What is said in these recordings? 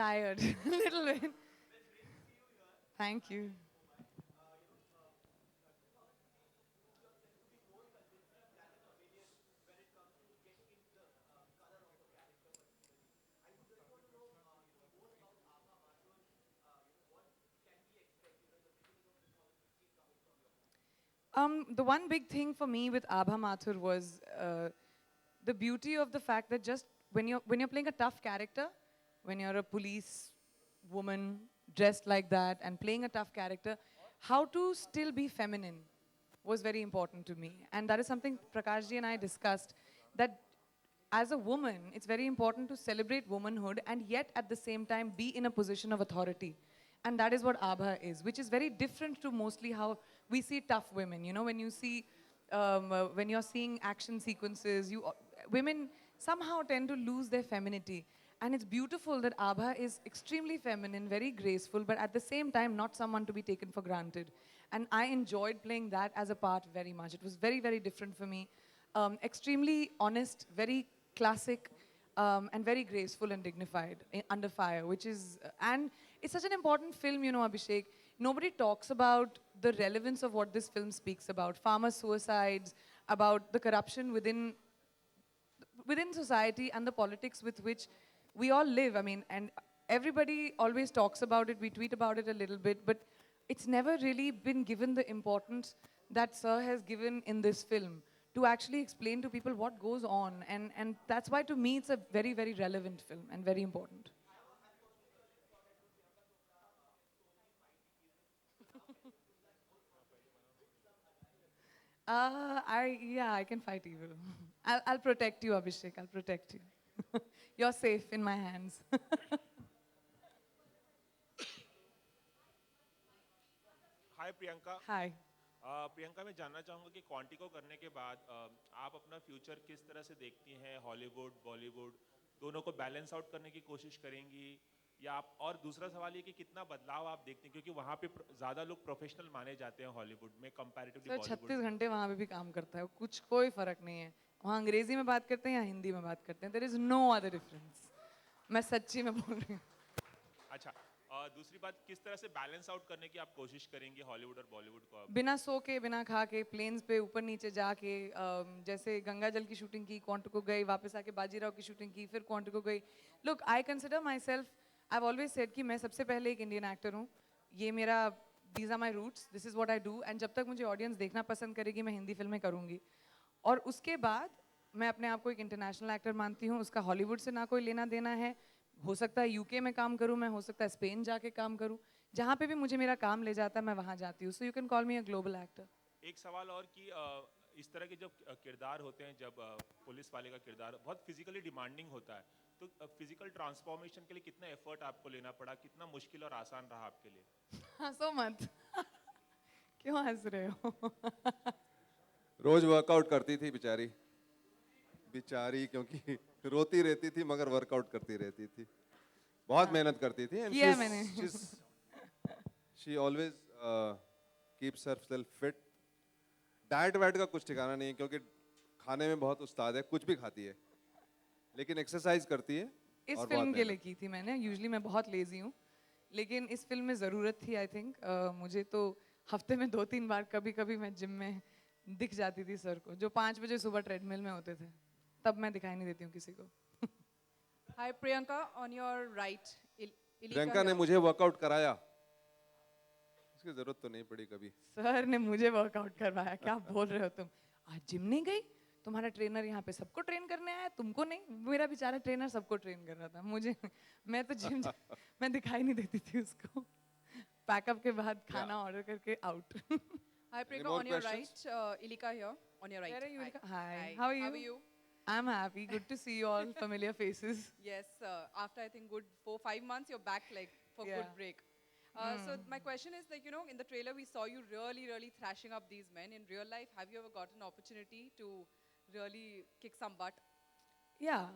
tired, a little bit. Thank you. The one big thing for me with Abha Mathur was the beauty of the fact that just when you're playing a tough character, when you're a police woman dressed like that and playing a tough character, how to still be feminine was very important to me. And that is something Prakashji and I discussed, that as a woman, it's very important to celebrate womanhood and yet at the same time be in a position of authority. And that is what Abha is, which is very different to mostly how we see tough women. You know, when you see, when you're seeing action sequences, women somehow tend to lose their femininity. And it's beautiful that Abha is extremely feminine, very graceful, but at the same time, not someone to be taken for granted. And I enjoyed playing that as a part very much. It was very, very different for me. Extremely honest, very classic, and very graceful and dignified under fire, which is, and it's such an important film, you know, Abhishek. Nobody talks about the relevance of what this film speaks about. Farmer suicides, about the corruption within society and the politics with which we all live. I mean, and everybody always talks about it, we tweet about it a little bit, but it's never really been given the importance that Sir has given in this film to actually explain to people what goes on. And that's why, to me, it's a very, very relevant film and very important. Yeah, I can fight evil. I'll protect you, Abhishek. I'll protect you. You're safe in my hands. Hi Priyanka. Hi. Priyanka, मैं जानना चाहूँगा कि Quantico करने के बाद आप अपना future किस तरह से देखती हैं? हॉलीवुड बॉलीवुड दोनों को बैलेंस आउट करने की कोशिश करेंगी या आप, और दूसरा सवाल ये कि कितना बदलाव आप देखते हैं, क्योंकि वहाँ पे ज़्यादा लोग प्रोफेशनल माने जाते हैं हॉलीवुड में कंपैरेटिवली सर बॉलीवुड 36 में। घंटे वहाँ पे भी काम करता है, कुछ कोई फर्क नहीं है। वहाँ अंग्रेजी में बात करते हैं या हिंदी में बात करते हैं, there is no other difference. मैं सच्ची में बोल रही हूँ। अच्छा, दूसरी बात, किस तरह से बैलेंस आउट करने की आप कोशिश करेंगी हॉलीवुड और बॉलीवुड को अब? बिना सो के, बिना खा के, प्लेन्स पे ऊपर नीचे जाके, जैसे गंगा जल की शूटिंग की, क्वांटिको गई, वापस आके बाजीराव की शूटिंग की, फिर क्वांटिको गई। Look, I consider my self, I have always said कि मैं सबसे पहले एक इंडियन एक्टर हूँ। ये मेरा, these are my roots, this is what I do, and जब तक मुझे ऑडियंस देखना पसंद करेगी, मैं हिंदी फिल्में करूँगी। और उसके बाद मैं अपने आप को एक इंटरनेशनल एक्टर मानती हूँ। उसका हॉलीवुड से ना कोई लेना देना है। हो सकता है यूके में काम करूँ मैं, हो सकता है स्पेन जाके काम करूँ। जहाँ पे भी मुझे मेरा काम ले जाता है, मैं वहाँ जाती हूँ। So you can call me a global actor. एक सवाल और कि इस तरह के जो किरदार होते हैं, जब पुलिस वाले का किरदार बहुत फिजिकली डिमांडिंग होता है, तो फिजिकल ट्रांसफॉर्मेशन के लिए कितना एफर्ट आपको लेना पड़ा, कितना मुश्किल और आसान रहा आपके लिए? हंसो मत। क्यों हंस रहे हो? रोज वर्कआउट करती थी बेचारी, बेचारी क्योंकि रोती रहती थी मगर वर्कआउट करती रहती थी, बहुत मेहनत करती थी। एंड किया है मैंने। She always keeps herself fit. Diet white का कुछ ठिकाना नहीं है क्योंकि खाने में बहुत उस्ताद है, कुछ भी खाती है, लेकिन एक्सरसाइज करती है इस और बहुत फिल्म के लिए मेहनत। की थी मैंने। यूजुअली मैं बहुत लेजी हूँ, लेकिन इस फिल्म में ज़रूरत थी आई थिंक। मुझे तो हफ्ते में 2-3 बार कभी कभी मैं जिम में दिख जाती थी सर को, जो 5 बजे सुबह ट्रेडमिल में होते थे। तब मैं दिखाई नहीं देती हूँ किसी को। Hi Priyanka, on your right, Ilika Priyanka ने here. मुझे वर्कआउट कराया, उसकी जरूरत तो नहीं पड़ी कभी। सर ने मुझे वर्कआउट करवाया, क्या बोल रहे हो तुम? आज जिम नहीं गई? तुम्हारा ट्रेनर यहाँ पे सबको ट्रेन करने आया, तुमको नहीं? मेरा बेचारा ट्रेनर सबको ट्रेन कर रहा था, मुझे मैं तो जिम मैं दिखाई नहीं देती थी उसको। पैकअप के बाद खाना ऑर्डर करके out. Hi Priyanka, more on your questions? right, Ilika here, on your right. Where are you, Hi. Ilika? Hi. Hi. How are you? How are you? I'm happy. Good to see you all. Familiar faces. Yes, after I think good 4-5 months, you're back like for Yeah. good break. So my question is like, you know, in the trailer we saw you really, really thrashing up these men. In real life, have you ever got an opportunity to really kick some butt? Yeah.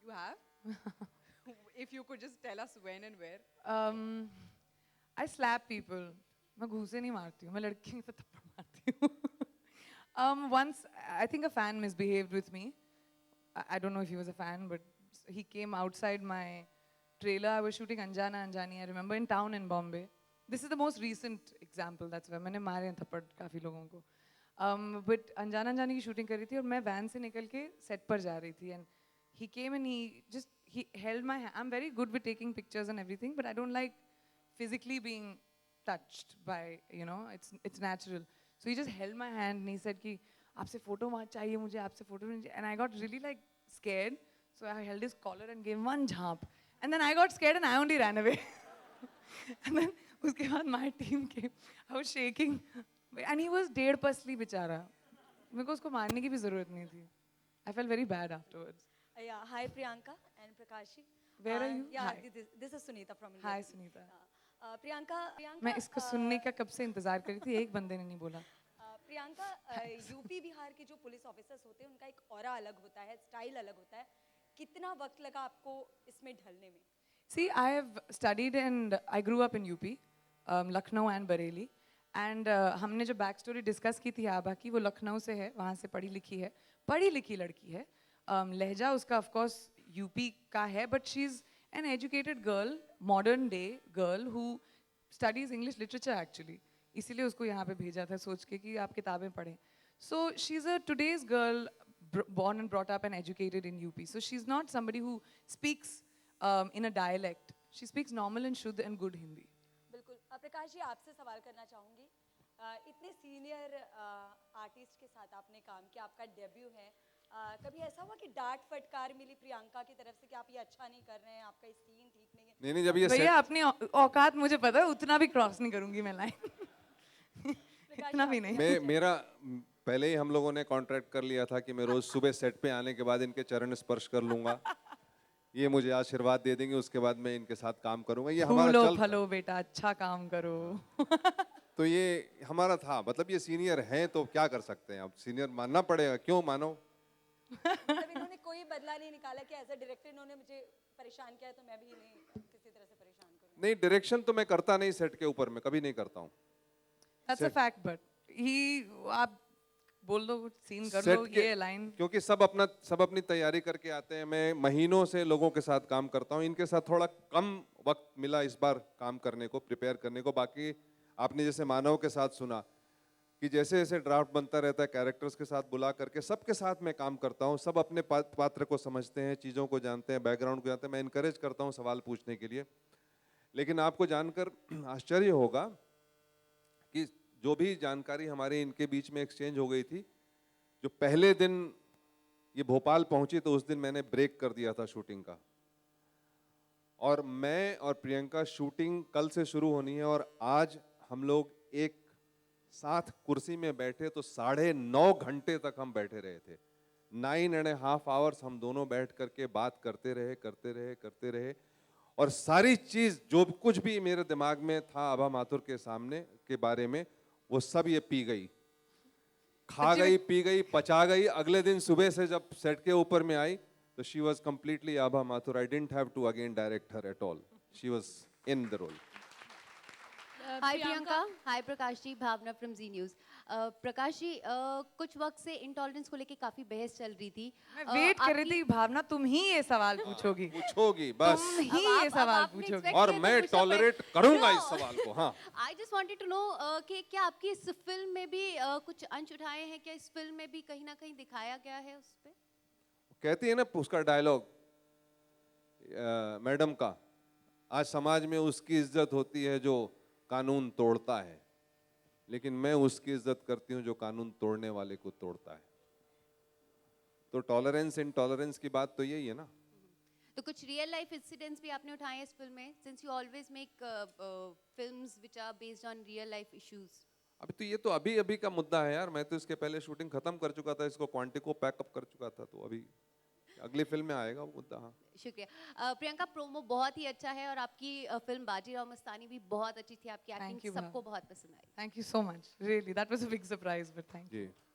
You have? If you could just tell us when and where. Um, I slap people. मैं घूसे नहीं मारती हूँ, मैं लड़की पे थप्पड़ मारती हूँ। once, I think a fan misbehaved with me. I don't know if he was a fan, but he came outside my trailer, I was shooting Anjana Anjani, I remember, in town in Bombay. This is the most recent example, that's why मैंने मारे हैं थप्पड़ काफ़ी लोगों को. But Anjana Anjani की shooting कर रही थी और मैं van से निकल के set पर जा रही थी, and he came and he held my hand. I'm very good with taking pictures and everything, but I don't like physically being touched by, you know, it's natural. So he just held my hand and he said कि आपसे photo चाहिए मुझे, आपसे photo चाहिए. And I got really like scared. So I held his collar and gave one jump. And then I got scared and I only ran away. And then उसके बाद my team came. I was shaking. And he was dead pasli बेचारा. मेरे को उसको मारने की भी ज़रूरत नहीं थी. I felt very bad afterwards. Yeah, hi Priyanka and Prakashi. Where are you? Yeah, Hi. this is Sunita from India. Hi Sunita. Priyanka, मैं इसको सुनने का कब से इंतजार कर रही थी, एक बंदे ने नहीं बोला. प्रियंका, यूपी बिहार के जो पुलिस ऑफिसर्स होते हैं उनका एक ऑरा अलग होता है, स्टाइल अलग होता है. कितना वक्त लगा आपको इसमें ढलने में? See, I have studied and I grew up in UP, Lucknow and Bareilly. And हमने जो बैक स्टोरी डिस्कस की थी आभा की, वो लखनऊ से है, वहाँ से पढ़ी लिखी लड़की है. लहजा उसका ऑफ कोर्स यूपी का है, but she is an educated girl, modern day girl who studies English literature actually. इसीलिए उसको यहाँ पे भेजा था सोच के कि आप किताबें पढ़ें. So she is a today's girl born and brought up and educated in UP. So she's not somebody who speaks in a dialect. She speaks normal and शुद्ध and good Hindi. बिल्कुल. प्रकाश जी, आपसे सवाल करना चाहूँगी. इतने सीनियर आर्टिस्ट के साथ आपने काम किया, आपका डेब्यू है. कभी ऐसा हुआ कि डांट फटकार मिली प्रियंका की तरफ से कि आप ये अच्छा नहीं कर रहे हैं, आपका ये सीन ठीक नहीं है? नहीं, जब ये भैया अपनी औकात मुझे पता है, उतना भी क्रॉस नहीं करूंगी मैं लाइन. इतना भी नहीं. मेरा पहले ही हम लोगों ने कॉन्ट्रैक्ट कर लिया था कि मैं रोज सुबह सेट पे आने के बाद इनके चरण स्पर्श कर लूंगा. ये मुझे आशीर्वाद दे देंगे, उसके बाद मैं इनके साथ काम करूंगा. ये हमारा फूलो चल फलो बेटा, अच्छा काम करो. तो ये हमारा था. मतलब ये सीनियर हैं तो क्या कर सकते हैं, अब सीनियर मानना पड़ेगा. क्यों मानो? मतलब इन्होंने कोई बदला नहीं निकाला कि एज अ डायरेक्टर इन्होंने मुझे परेशान किया तो मैं भी इन्हें किसी तरह से परेशान करूं? नहीं, डायरेक्शन तो मैं करता नहीं सेट के ऊपर, मैं कभी नहीं करता हूँ. That's a fact, but आप बोल दो, सीन कर सेट लो, के- ये लाइन. क्योंकि सब अपनी तैयारी करके आते हैं. मैं महीनों से लोगों के साथ काम करता हूँ. इनके साथ थोड़ा कम वक्त मिला इस बार काम करने को, प्रिपेयर करने को. बाकी आपने जैसे मानव के साथ सुना कि जैसे जैसे ड्राफ्ट बनता रहता है, कैरेक्टर्स के साथ बुला करके सबके साथ मैं काम करता हूँ. सब अपने पात्र को समझते हैं, चीज़ों को जानते हैं, बैकग्राउंड को जानते हैं. मैं इनकरेज करता हूँ सवाल पूछने के लिए. लेकिन आपको जानकर आश्चर्य होगा कि जो भी जानकारी हमारे इनके बीच में एक्सचेंज हो गई थी, जो पहले दिन ये भोपाल पहुंची तो उस दिन मैंने ब्रेक कर दिया था शूटिंग का. और मैं और प्रियंका शूटिंग कल से शुरू होनी है और आज हम लोग एक साथ कुर्सी में बैठे तो 9.5 घंटे तक हम बैठे रहे थे. 9.5 hours हम दोनों बैठ करके बात करते रहे. और सारी चीज जो कुछ भी मेरे दिमाग में था आभा माथुर के सामने के बारे में, वो सब ये पी गई, खा गई, पी गई, पचा गई. अगले दिन सुबह से जब सेट के ऊपर में आई तो she was completely Abha Mathur. I didn't have to again direct her at all. She was in the role. Hi Priyanka, hi Prakash ji, Bhavna from Zee news. Prakash ji, कुछ वक्त से इंटॉलरेंस को लेके काफी बहस चल रही थी. मैं वेट कर रही थी भावना, तुम ही ये सवाल पूछोगी. बस. तुम ही अब ये आप सवाल आपने पूछोगे. expect और किया तो मैं पूछा टॉलरेट पर- करूंगा No. इस सवाल को. हाँ, I just wanted to know कि क्या आपकी इस फिल्म में भी कुछ अंश उठाए हैं? क्या इस फिल्म में भी कहीं ना कहीं दिखाया गया है उस पे? कहती है ना उसका डायलॉग मैडम का, आज समाज में उसकी इज्जत होती है जो कानून तोड़ता है, लेकिन मैं उसकी इज्जत करती हूं जो कानून तोड़ने वाले को तोड़ता है. तो टॉलरेंस इंटॉलरेंस की बात तो यही है ना. तो कुछ रियल लाइफ इंसिडेंट्स भी आपने उठाए हैं इस फिल्म में, since you always make films which are based on real life issues. अभी तो ये तो अभी का मुद्दा है यार. मैं तो इसके पहले शूटिंग खत्म कर चुका था, इसको क्वांटिको पैकअप कर चुका था. तो अभी अगली फिल्म में आएगा वो मुद्दा. हाँ, शुक्रिया. प्रियंका, प्रोमो बहुत ही अच्छा है और आपकी फिल्म बाजीराव मस्तानी भी बहुत अच्छी थी. आपकी Thank एक्टिंग you, सबको बहुत पसंद आई. Thank you so much. Really, that was a big surprise, but thank you. Ji.